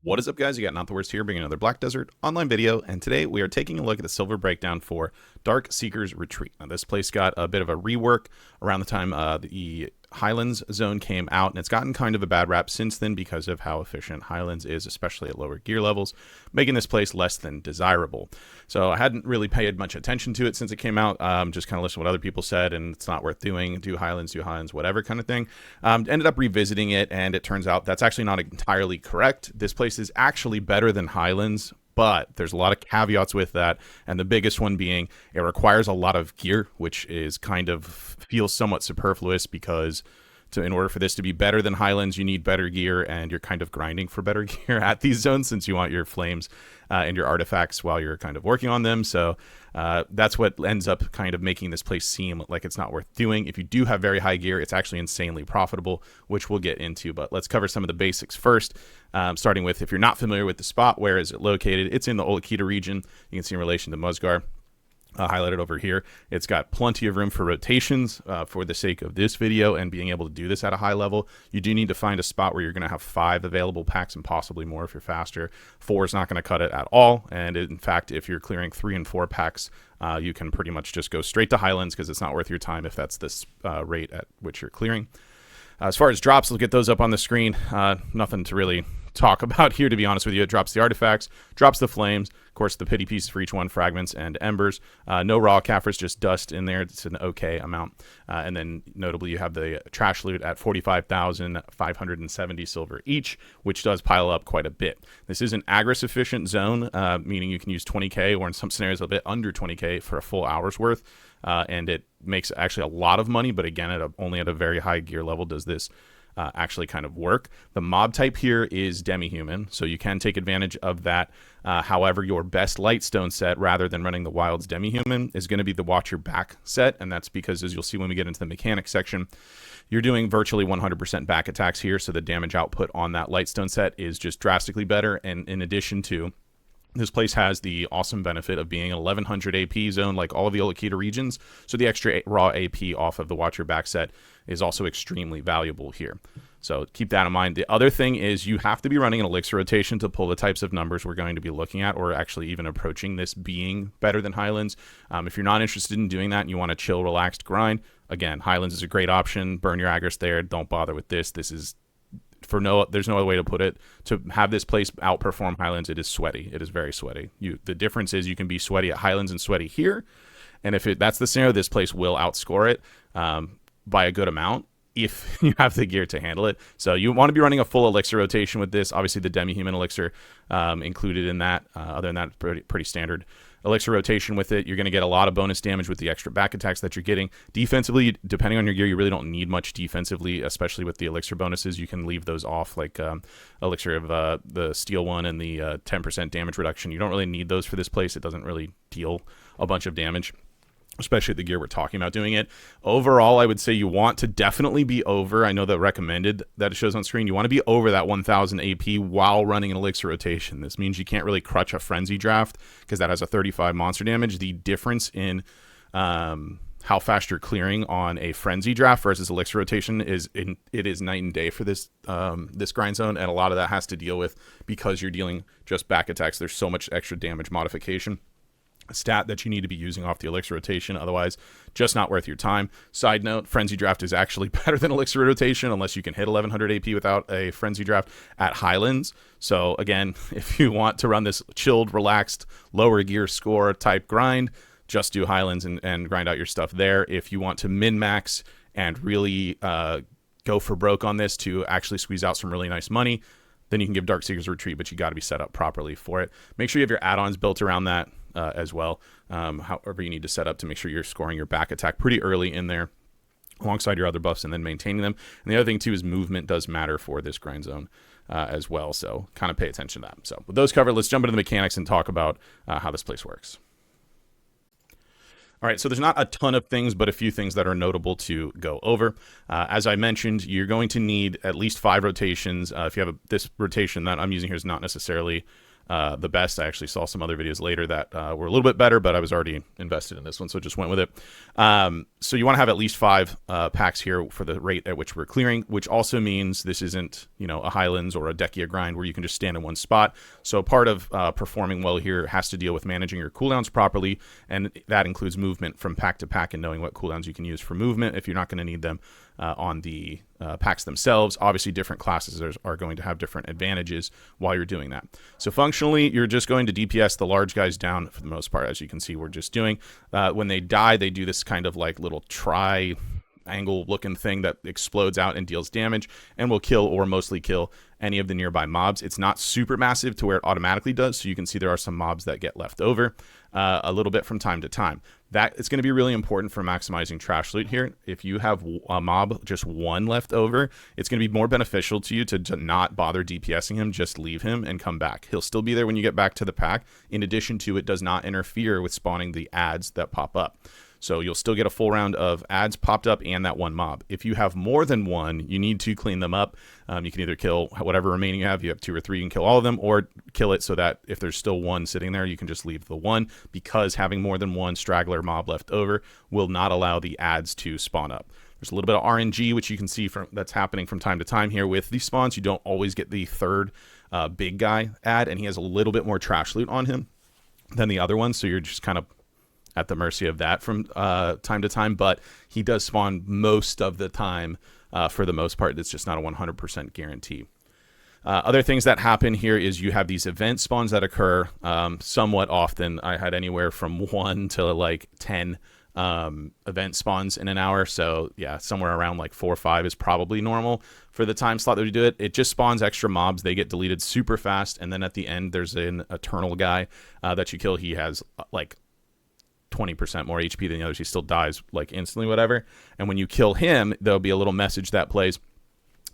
What is up, guys? You got NotTheWorst here, bringing another Black Desert online video, and today we are taking a look at the silver breakdown for Darkseeker's Retreat. Now, this place got a bit of a rework around the time the Highlands zone came out, and it's gotten kind of a bad rap since then because of how efficient Highlands is, especially at lower gear levels, making this place less than desirable. So I hadn't really paid much attention to it since it came out, just kind of listened to what other people said, and it's not worth doing, do Highlands, whatever kind of thing. Ended up revisiting it, and it turns out that's actually not entirely correct. This place is actually better than Highlands, but there's a lot of caveats with that, and the biggest one being it requires a lot of gear, which is kind of feels somewhat superfluous because in order for this to be better than Highlands, you need better gear, and you're kind of grinding for better gear at these zones since you want your flames and your artifacts while you're kind of working on them. So that's what ends up kind of making this place seem like it's not worth doing. If you do have very high gear, it's actually insanely profitable, which we'll get into. But let's cover some of the basics first, starting with, if you're not familiar with the spot, where is it located? It's in the Olakita region. You can see in relation to Musgar. Highlighted over here. It's got plenty of room for rotations for the sake of this video and being able to do this at a high level. You do need to find a spot where you're going to have 5 available packs and possibly more if you're faster. 4 is not going to cut it at all, and in fact, if you're clearing 3 and 4 packs, you can pretty much just go straight to Highlands because it's not worth your time if that's this rate at which you're clearing. As far as drops, we'll get those up on the screen. Nothing to really talk about here, to be honest with you. It drops the artifacts, drops the flames, of course the pity pieces for each one, fragments and embers. No raw Kafirs, just dust in there. It's an okay amount. And then notably you have the trash loot at 45,570 silver each, which does pile up quite a bit. This is an aggress efficient zone, meaning you can use 20k or in some scenarios a bit under 20k for a full hour's worth. And it makes actually a lot of money, but again, only at a very high gear level does this actually kind of work. The mob type here is demi-human, so you can take advantage of that. However, your best lightstone set, rather than running the wilds demi-human, is going to be the watch your back set, and that's because, as you'll see when we get into the mechanics section, you're doing virtually 100% back attacks here, so the damage output on that lightstone set is just drastically better. And in addition to, this place has the awesome benefit of being an 1100 AP zone like all of the Olakita regions, so the extra raw AP off of the Watch Your Back set is also extremely valuable here. So keep that in mind. The other thing is you have to be running an elixir rotation to pull the types of numbers we're going to be looking at, or actually even approaching this being better than Highlands. If you're not interested in doing that and you want a chill, relaxed grind, again, Highlands is a great option. Burn your aggress there. Don't bother with this. This is... there's no other way to put it. To have this place outperform Highlands, it is sweaty. It is very sweaty. The difference is you can be sweaty at Highlands and sweaty here, and if that's the scenario, this place will outscore it by a good amount if you have the gear to handle it. So you want to be running a full elixir rotation with this. Obviously, the demi-human elixir included in that. Other than that, pretty standard elixir rotation with it. You're going to get a lot of bonus damage with the extra back attacks that you're getting. Defensively, depending on your gear, you really don't need much defensively, especially with the elixir bonuses. You can leave those off, like elixir of the steel one and the 10% damage reduction. You don't really need those for this place. It doesn't really deal a bunch of damage, especially the gear we're talking about doing it. Overall, I would say you want to definitely be over, I know the recommended that it shows on screen, you want to be over that 1000 AP while running an elixir rotation. This means you can't really crutch a frenzy draft because that has a 35 monster damage. The difference in how fast you're clearing on a frenzy draft versus elixir rotation is night and day for this this grind zone, and a lot of that has to deal with because you're dealing just back attacks. There's so much extra damage modification stat that you need to be using off the elixir rotation, otherwise just not worth your time. Side note, frenzy draft is actually better than elixir rotation unless you can hit 1100 AP without a frenzy draft at Highlands. So again, if you want to run this chilled, relaxed, lower gear score type grind, just do Highlands and grind out your stuff there. If you want to min-max and really go for broke on this to actually squeeze out some really nice money, then you can give Darkseeker's Retreat, but you got to be set up properly for it. Make sure you have your add-ons built around that as well. However you need to set up to make sure you're scoring your back attack pretty early in there alongside your other buffs and then maintaining them. And the other thing too is movement does matter for this grind zone as well, so kind of pay attention to that. So with those covered, let's jump into the mechanics and talk about how this place works. All right, so there's not a ton of things, but a few things that are notable to go over. As I mentioned, you're going to need at least 5 rotations. If you have this rotation that I'm using here is not necessarily the best. I actually saw some other videos later that were a little bit better, but I was already invested in this one, so just went with it. So you want to have at least 5 packs here for the rate at which we're clearing, which also means this isn't, you know, a Highlands or a Dekia grind where you can just stand in one spot. So part of performing well here has to deal with managing your cooldowns properly, and that includes movement from pack to pack and knowing what cooldowns you can use for movement if you're not going to need them on the packs themselves. Obviously, different classes are going to have different advantages while you're doing that. So functionally, you're just going to DPS the large guys down for the most part. As you can see, we're just doing. When they die, they do this kind of like little triangle looking thing that explodes out and deals damage and will kill or mostly kill any of the nearby mobs. It's not super massive to where it automatically does, so you can see there are some mobs that get left over a little bit from time to time. That is going to be really important for maximizing trash loot here. If you have a mob just 1 left over, it's going to be more beneficial to you to not bother DPSing him, just leave him and come back. He'll still be there when you get back to the pack. In addition to, it does not interfere with spawning the adds that pop up. So you'll still get a full round of adds popped up and that 1 mob. If you have more than 1, you need to clean them up. You can either kill whatever remaining you have. You have 2 or 3, you can kill all of them, or kill it so that if there's still 1 sitting there, you can just leave the 1, because having more than 1 straggler mob left over will not allow the adds to spawn up. There's a little bit of RNG, which you can see that's happening from time to time here with these spawns. You don't always get the 3rd big guy add, and he has a little bit more trash loot on him than the other one, so you're just kind of at the mercy of that from time to time, but he does spawn most of the time. For the most part, it's just not a 100% guarantee. Other things that happen here is you have these event spawns that occur somewhat often. I had anywhere from 1 to like 10 event spawns in an hour. So yeah, somewhere around like 4 or 5 is probably normal for the time slot that we do it. It just spawns extra mobs. They get deleted super fast. And then at the end, there's an eternal guy that you kill. He has like 20% more HP than the others. He still dies like instantly, whatever. And when you kill him, there'll be a little message that plays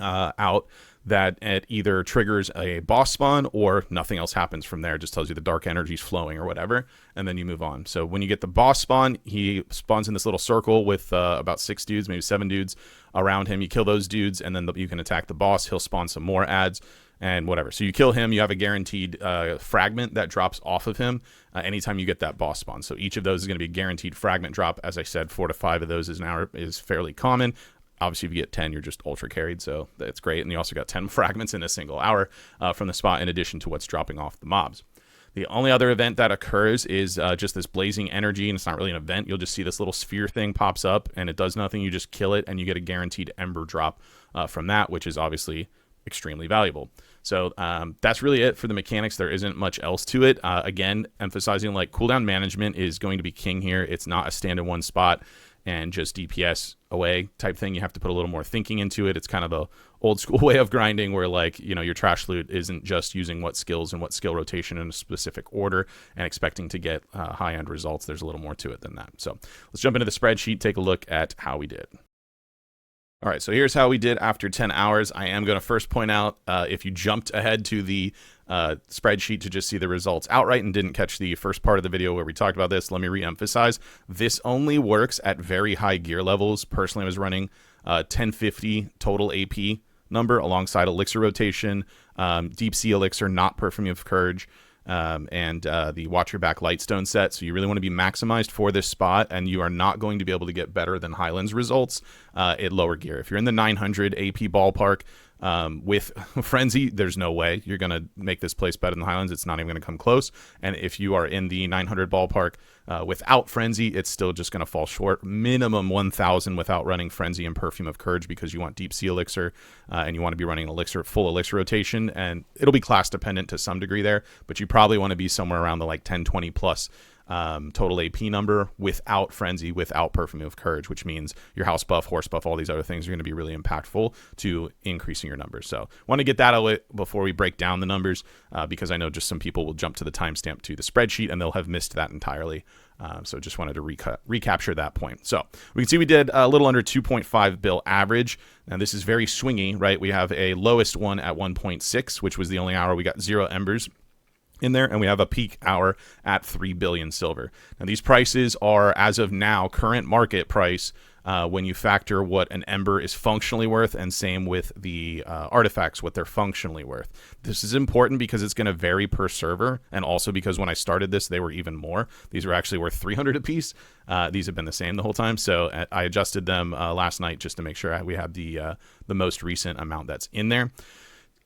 out that it either triggers a boss spawn or nothing else happens from there. It just tells you the dark energy's flowing or whatever, and then you move on. So when you get the boss spawn, he spawns in this little circle with about 6 dudes, maybe 7 dudes around him. You kill those dudes, and then you can attack the boss. He'll spawn some more adds and whatever. So you kill him, you have a guaranteed fragment that drops off of him anytime you get that boss spawn. So each of those is going to be a guaranteed fragment drop. As I said, 4 to 5 of those is fairly common. Obviously, if you get 10, you're just ultra carried, so that's great. And you also got 10 fragments in a single hour from the spot, in addition to what's dropping off the mobs. The only other event that occurs is just this blazing energy, and it's not really an event. You'll just see this little sphere thing pops up, and it does nothing. You just kill it, and you get a guaranteed ember drop from that, which is obviously extremely valuable. So that's really it for the mechanics. There isn't much else to it. Again, emphasizing like cooldown management is going to be king here. It's not a stand in one spot and just DPS away type thing. You have to put a little more thinking into it. It's kind of the old school way of grinding where, like, you know, your trash loot isn't just using what skills and what skill rotation in a specific order and expecting to get high end results. There's a little more to it than that. So let's jump into the spreadsheet, take a look at how we did. All right, so here's how we did after 10 hours. I am going to first point out if you jumped ahead to the spreadsheet to just see the results outright and didn't catch the first part of the video where we talked about this, let me re-emphasize. This only works at very high gear levels. Personally, I was running 1050 total AP number alongside elixir rotation, deep sea elixir, not perfume of courage, and the watch your back lightstone set. So you really want to be maximized for this spot, and you are not going to be able to get better than Highlands results at lower gear. If you're in the 900 AP ballpark with Frenzy, there's no way you're going to make this place better than Highlands. It's not even going to come close. And if you are in the 900 ballpark without Frenzy, it's still just going to fall short. Minimum 1000 without running Frenzy and Perfume of Courage, because you want Deep Sea Elixir and you want to be running elixir, full elixir rotation, and it'll be class dependent to some degree there, but you probably want to be somewhere around the like 1020 plus total AP number without Frenzy, without Perfume of Courage, which means your house buff, horse buff, all these other things are going to be really impactful to increasing your numbers. So want to get that out before we break down the numbers, because I know just some people will jump to the timestamp to the spreadsheet and they'll have missed that entirely. So just wanted to recapture that point. So we can see we did a little under 2.5 bill average. Now this is very swingy, right? We have a lowest one at 1.6, which was the only hour we got 0 embers. in there, and we have a peak hour at 3 billion silver. Now these prices are, as of now, current market price when you factor what an ember is functionally worth, and same with the artifacts, what they're functionally worth. This is important because it's going to vary per server, and also because when I started this, they were even more. These were actually worth 300 apiece. These have been the same the whole time, so I adjusted them last night just to make sure we have the most recent amount that's in there.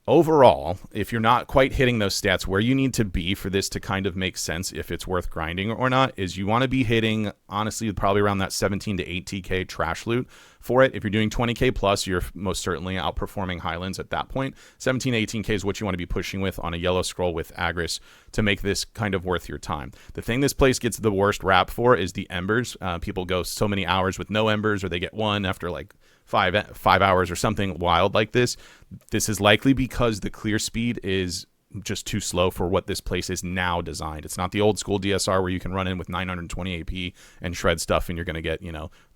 Overall, if you're not quite hitting those stats, where you need to be for this to kind of make sense if it's worth grinding or not is you want to be hitting, honestly, probably around that 17 to 18k trash loot for it. If you're doing 20k plus, you're most certainly outperforming Highlands at that point. 17 to 18k is what you want to be pushing with on a yellow scroll with Agris to make this kind of worth your time. The thing this place gets the worst rap for is the embers. People go so many hours with no embers, or they get one after like five hours or something wild like this. This is likely because the clear speed is just too slow for what this place is now designed. It's not the old school DSR where you can run in with 920 AP and shred stuff and you're going to get,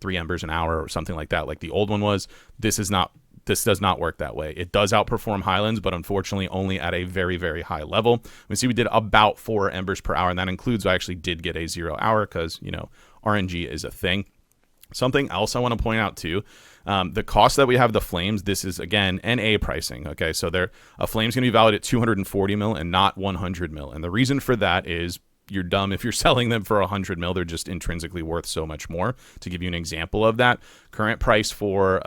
3 embers an hour or something like that, like the old one was. This does not work that way. It does outperform Highlands, but unfortunately only at a very, very high level. We see we did about 4 embers per hour, and that includes I actually did get a 0 hour because, RNG is a thing. Something else I want to point out too, the cost that we have the flames, this is again NA pricing. Okay, so a flame's going to be valued at 240 mil and not 100 mil, and the reason for that is you're dumb if you're selling them for 100 mil. They're just intrinsically worth so much more. To give you an example of that, current price for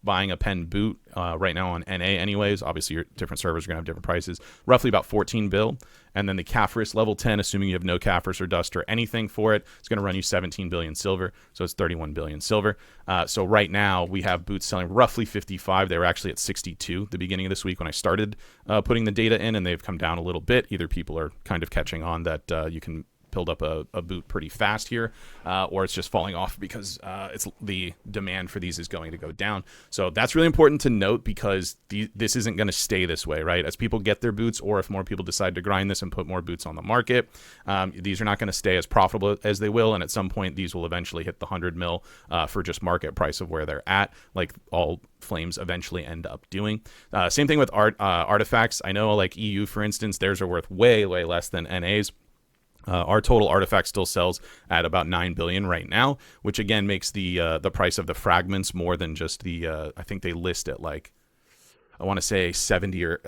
buying a pen boot right now on NA anyways, obviously your different servers are going to have different prices, roughly about 14 bill. And then the Caphras level 10, assuming you have no Caphras or dust or anything for it, it's going to run you 17 billion silver, so it's 31 billion silver. So right now we have boots selling roughly 55. They were actually at 62 the beginning of this week when I started putting the data in, and they've come down a little bit. Either people are kind of catching on that you can build up a boot pretty fast here, or it's just falling off because it's the demand for these is going to go down. So that's really important to note, because this isn't going to stay this way, right? As people get their boots, or if more people decide to grind this and put more boots on the market, these are not going to stay as profitable as they will, and at some point these will eventually hit the 100 mil for just market price of where they're at, like all flames eventually end up doing. Same thing with artifacts. I know, like EU for instance, theirs are worth way less than NA's. Our total artifact still sells at about 9 billion right now, which again makes the price of the fragments more than just the I think they list it like, I want to say 70 or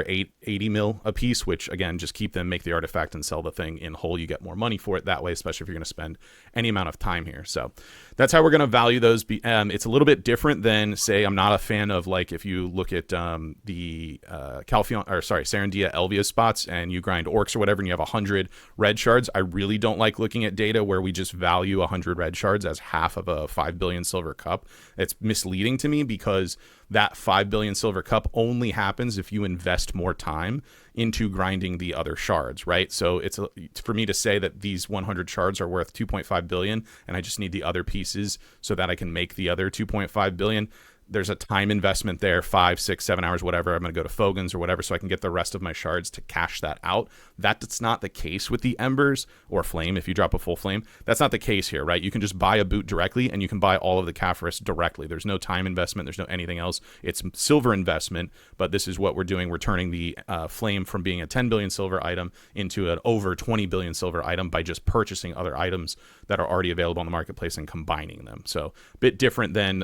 80 mil a piece, which again, just keep them, make the artifact and sell the thing in whole. You get more money for it that way, especially if you're going to spend any amount of time here. So that's how we're going to value those. It's a little bit different than, say, I'm not a fan of, like, if you look at the Serendia Elvia spots and you grind orcs or whatever and you have 100 red shards. I really don't like looking at data where we just value 100 red shards as half of a 5 billion silver cup. It's misleading to me, because that 5 billion silver cup only happens if you invest more time into grinding the other shards, right? So it's for me to say that these 100 shards are worth 2.5 billion and I just need the other pieces so that I can make the other 2.5 billion. There's a time investment there, 5, 6, 7 hours, whatever. I'm going to go to Fogan's or whatever so I can get the rest of my shards to cash that out. That's not the case with the embers or flame. If you drop a full flame, that's not the case here, right? You can just buy a boot directly and you can buy all of the Caphras directly. There's no time investment. There's no anything else. It's silver investment, but this is what we're doing. We're turning the flame from being a 10 billion silver item into an over 20 billion silver item by just purchasing other items that are already available on the marketplace and combining them. So a bit different than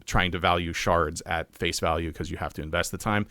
trying to value shards at face value, because you have to invest the time.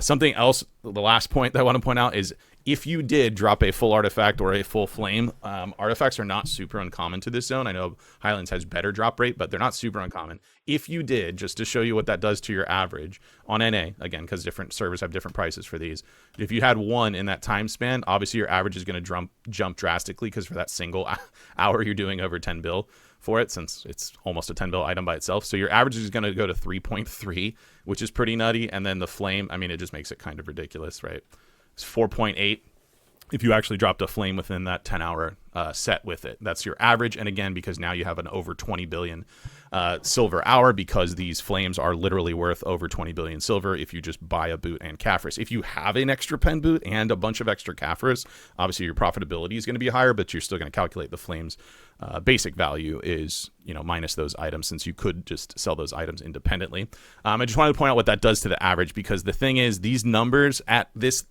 Something else, the last point that I want to point out is, if you did drop a full artifact or a full flame, artifacts are not super uncommon to this zone. I know Highlands has better drop rate, but they're not super uncommon. If you did, just to show you what that does to your average on NA, again, because different servers have different prices for these. If you had one in that time span, obviously your average is going to jump drastically, because for that single hour you're doing over 10 bill for it, since it's almost a 10 bill item by itself. So your average is going to go to 3.3, which is pretty nutty. And then the flame, I mean, it just makes it kind of ridiculous, right? It's 4.8 if you actually dropped a flame within that 10-hour set with it. That's your average. And again, because now you have an over 20 billion silver hour, because these flames are literally worth over 20 billion silver if you just buy a boot and Caphras. If you have an extra pen boot and a bunch of extra Caphras, obviously your profitability is going to be higher, but you're still going to calculate the flames basic value is, you know, minus those items, since you could just sell those items independently. I just wanted to point out what that does to the average, because the thing is, these numbers at this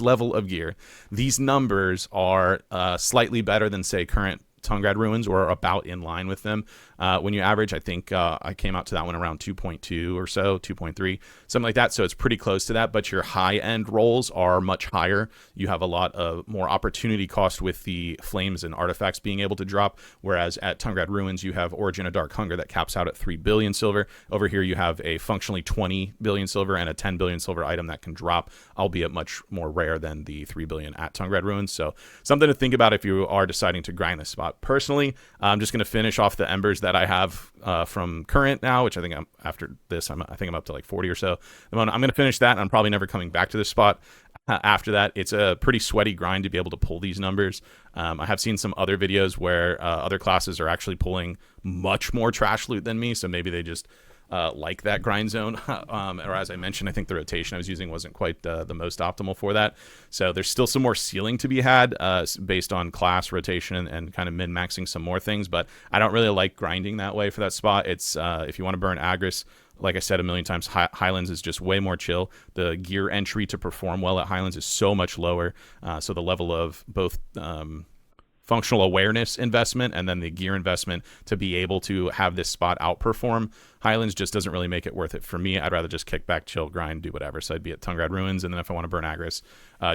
level of gear, these numbers are slightly better than, say, current Tungrad Ruins, or about in line with them. When you average, I think I came out to that one around 2.2 or so, 2.3, something like that. So it's pretty close to that, but your high-end rolls are much higher. You have a lot of more opportunity cost with the flames and artifacts being able to drop, whereas at Tungrad Ruins, you have Origin of Dark Hunger that caps out at 3 billion silver. Over here, you have a functionally 20 billion silver and a 10 billion silver item that can drop, albeit much more rare than the 3 billion at Tungrad Ruins. So something to think about if you are deciding to grind this spot. Personally, I'm just going to finish off the embers that I have from current now, which I think after this, I think I'm up to like 40 or so. I'm going to finish that, and I'm probably never coming back to this spot after that. It's a pretty sweaty grind to be able to pull these numbers. I have seen some other videos where other classes are actually pulling much more trash loot than me, so maybe they just like that grind zone. Or as I mentioned, I think the rotation I was using wasn't quite the most optimal for that. So there's still some more ceiling to be had based on class rotation and kind of min-maxing some more things, but I don't really like grinding that way for that spot. It's if you want to burn Agris, like I said a million times, Highlands is just way more chill. The gear entry to perform well at Highlands is so much lower. So the level of both functional awareness investment and then the gear investment to be able to have this spot outperform Highlands just doesn't really make it worth it for me. I'd rather just kick back, chill, grind, do whatever. So I'd be at Tungrad Ruins, and then if I want to burn Agris,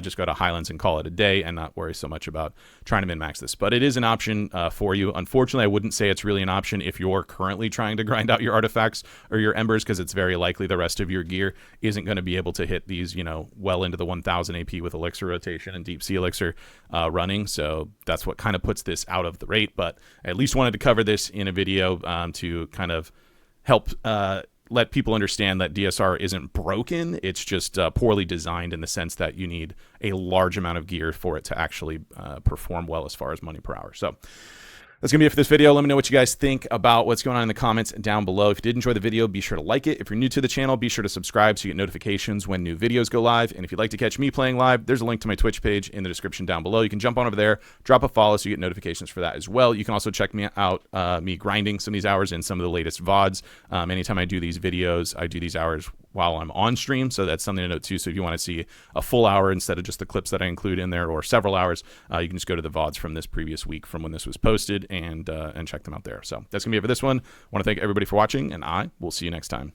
just go to Highlands and call it a day and not worry so much about trying to min-max this. But it is an option for you. Unfortunately, I wouldn't say it's really an option if you're currently trying to grind out your artifacts or your embers, because it's very likely the rest of your gear isn't going to be able to hit these, you know, well into the 1000 AP with Elixir rotation and Deep Sea Elixir running. So that's what kind of puts this out of the rate. But I at least wanted to cover this in a video to kind of help let people understand that DSR isn't broken. It's just poorly designed in the sense that you need a large amount of gear for it to actually perform well as far as money per hour. So that's going to be it for this video. Let me know what you guys think about what's going on in the comments down below. If you did enjoy the video, be sure to like it. If you're new to the channel, be sure to subscribe so you get notifications when new videos go live. And if you'd like to catch me playing live, there's a link to my Twitch page in the description down below. You can jump on over there, drop a follow so you get notifications for that as well. You can also check me out, me grinding some of these hours in some of the latest VODs. Anytime I do these videos, I do these hours while I'm on stream, so that's something to note too. So if you want to see a full hour instead of just the clips that I include in there, or several hours, you can just go to the VODs from this previous week from when this was posted and check them out there. So that's gonna be it for this one. I want to thank everybody for watching, and I will see you next time.